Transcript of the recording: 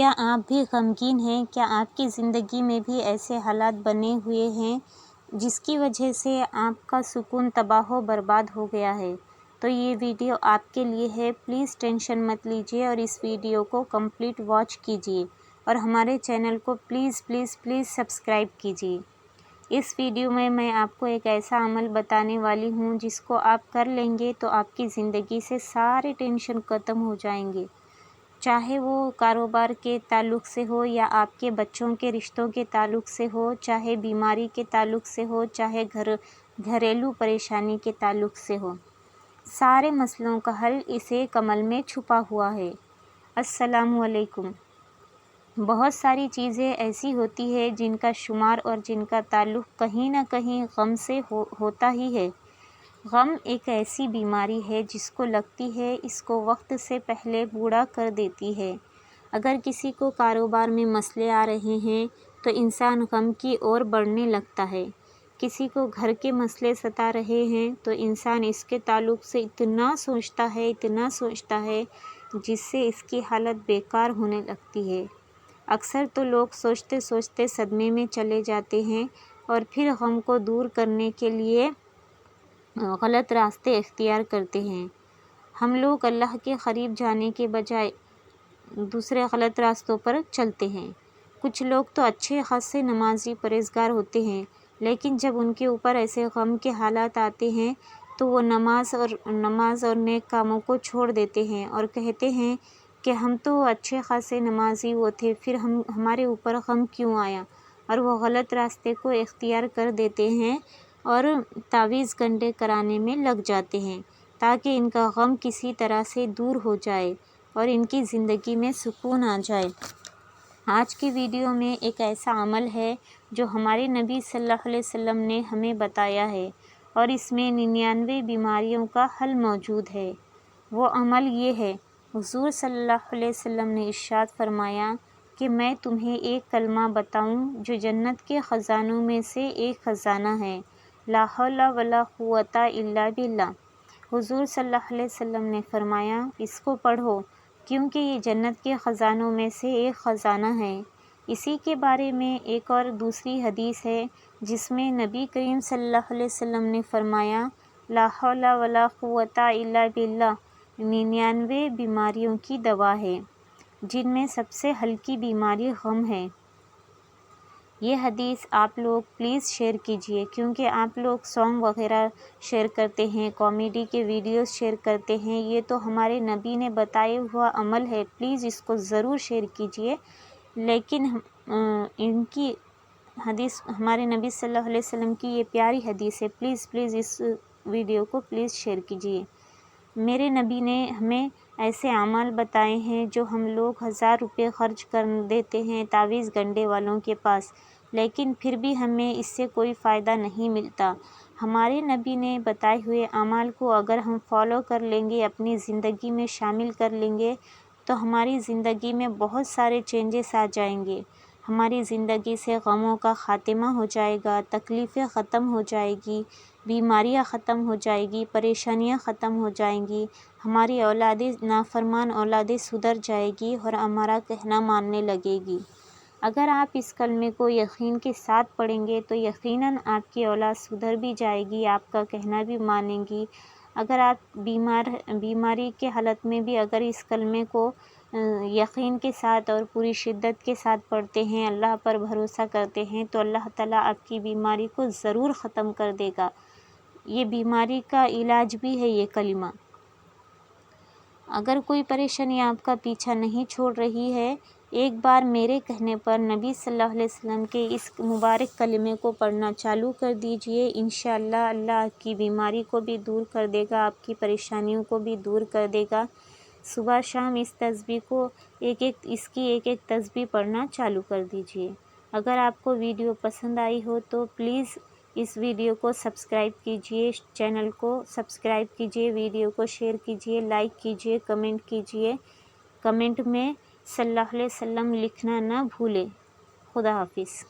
کیا آپ بھی غمگین ہیں؟ کیا آپ کی زندگی میں بھی ایسے حالات بنے ہوئے ہیں جس کی وجہ سے آپ کا سکون تباہ و برباد ہو گیا ہے؟ تو یہ ویڈیو آپ کے لیے ہے۔ پلیز ٹینشن مت لیجیے اور اس ویڈیو کو کمپلیٹ واچ کیجیے اور ہمارے چینل کو پلیز پلیز پلیز سبسکرائب کیجیے۔ اس ویڈیو میں آپ کو ایک ایسا عمل بتانے والی ہوں جس کو آپ کر لیں گے تو آپ کی زندگی سے سارے ٹینشن ختم ہو جائیں گے، چاہے وہ کاروبار کے تعلق سے ہو یا آپ کے بچوں کے رشتوں کے تعلق سے ہو، چاہے بیماری کے تعلق سے ہو، چاہے گھریلو پریشانی کے تعلق سے ہو۔ سارے مسئلوں کا حل اس ایک عمل میں چھپا ہوا ہے۔ السلام علیکم۔ بہت ساری چیزیں ایسی ہوتی ہیں جن کا شمار اور جن کا تعلق کہیں نہ کہیں غم سے ہوتا ہی ہے۔ غم ایک ایسی بیماری ہے جس کو لگتی ہے اس کو وقت سے پہلے بوڑھا کر دیتی ہے۔ اگر کسی کو کاروبار میں مسئلے آ رہے ہیں تو انسان غم کی اور بڑھنے لگتا ہے۔ کسی کو گھر کے مسئلے ستا رہے ہیں تو انسان اس کے تعلق سے اتنا سوچتا ہے جس سے اس کی حالت بیکار ہونے لگتی ہے۔ اکثر تو لوگ سوچتے سوچتے صدمے میں چلے جاتے ہیں اور پھر غم کو دور کرنے کے لیے غلط راستے اختیار کرتے ہیں۔ ہم لوگ اللہ کے قریب جانے کے بجائے دوسرے غلط راستوں پر چلتے ہیں۔ کچھ لوگ تو اچھے خاصے نمازی پرہیزگار ہوتے ہیں، لیکن جب ان کے اوپر ایسے غم کے حالات آتے ہیں تو وہ نماز اور نیک کاموں کو چھوڑ دیتے ہیں اور کہتے ہیں کہ ہم تو اچھے خاصے نمازی وہ تھے، پھر ہمارے اوپر غم کیوں آیا، اور وہ غلط راستے کو اختیار کر دیتے ہیں اور تعویذ گنڈے کرانے میں لگ جاتے ہیں تاکہ ان کا غم کسی طرح سے دور ہو جائے اور ان کی زندگی میں سکون آ جائے۔ آج کی ویڈیو میں ایک ایسا عمل ہے جو ہمارے نبی صلی اللہ علیہ وسلم نے ہمیں بتایا ہے اور اس میں 99 بیماریوں کا حل موجود ہے۔ وہ عمل یہ ہے، حضور صلی اللہ علیہ وسلم نے ارشاد فرمایا کہ میں تمہیں ایک کلمہ بتاؤں جو جنت کے خزانوں میں سے ایک خزانہ ہے، لا حول ولا قوت الا باللہ۔ حضور صلی اللہ علیہ وسلم نے فرمایا اس کو پڑھو کیونکہ یہ جنت کے خزانوں میں سے ایک خزانہ ہے۔ اسی کے بارے میں ایک اور دوسری حدیث ہے جس میں نبی کریم صلی اللہ علیہ وسلم نے فرمایا لا حول ولا قوت الا باللہ 99 بیماریوں کی دوا ہے، جن میں سب سے ہلکی بیماری غم ہے۔ یہ حدیث آپ لوگ پلیز شیئر کیجئے، کیونکہ آپ لوگ سانگ وغیرہ شیئر کرتے ہیں، کامیڈی کے ویڈیوز شیئر کرتے ہیں، یہ تو ہمارے نبی نے بتایا ہوا عمل ہے، پلیز اس کو ضرور شیئر کیجئے۔ لیکن ان کی حدیث، ہمارے نبی صلی اللہ علیہ وسلم کی یہ پیاری حدیث ہے، پلیز پلیز اس ویڈیو کو پلیز شیئر کیجئے۔ میرے نبی نے ہمیں ایسے اعمال بتائے ہیں جو ہم لوگ 1000 روپے خرچ کر دیتے ہیں تعویذ گنڈے والوں کے پاس، لیکن پھر بھی ہمیں اس سے کوئی فائدہ نہیں ملتا۔ ہمارے نبی نے بتائے ہوئے اعمال کو اگر ہم فالو کر لیں گے، اپنی زندگی میں شامل کر لیں گے تو ہماری زندگی میں بہت سارے چینجز آ جائیں گے۔ ہماری زندگی سے غموں کا خاتمہ ہو جائے گا، تکلیفیں ختم ہو جائے گی، بیماریاں ختم ہو جائے گی، پریشانیاں ختم ہو جائیں گی، ہماری اولادیں نافرمان اولادیں سدھر جائے گی اور ہمارا کہنا ماننے لگے گی۔ اگر آپ اس کلمے کو یقین کے ساتھ پڑھیں گے تو یقیناً آپ کی اولاد سدھر بھی جائے گی، آپ کا کہنا بھی مانیں گی۔ اگر آپ بیماری کے حالت میں بھی اگر اس کلمے کو یقین کے ساتھ اور پوری شدت کے ساتھ پڑھتے ہیں، اللہ پر بھروسہ کرتے ہیں تو اللہ تعالیٰ آپ کی بیماری کو ضرور ختم کر دے گا۔ یہ بیماری کا علاج بھی ہے یہ کلمہ۔ اگر کوئی پریشانی آپ کا پیچھا نہیں چھوڑ رہی ہے، ایک بار میرے کہنے پر نبی صلی اللہ علیہ وسلم کے اس مبارک کلمے کو پڑھنا چالو کر دیجئے، انشاءاللہ اللہ آپ کی بیماری کو بھی دور کر دے گا، آپ کی پریشانیوں کو بھی دور کر دے گا۔ صبح شام اس تسبیح کو اس کی ایک ایک تسبیح پڑھنا چالو کر دیجئے۔ اگر آپ کو ویڈیو پسند آئی ہو تو پلیز اس ویڈیو کو سبسکرائب کیجئے، چینل کو سبسکرائب کیجئے، ویڈیو کو شیئر کیجئے، لائک کیجئے، کمنٹ کیجئے، کمنٹ میں صلی اللہ علیہ وسلم لکھنا نہ بھولیں۔ خدا حافظ۔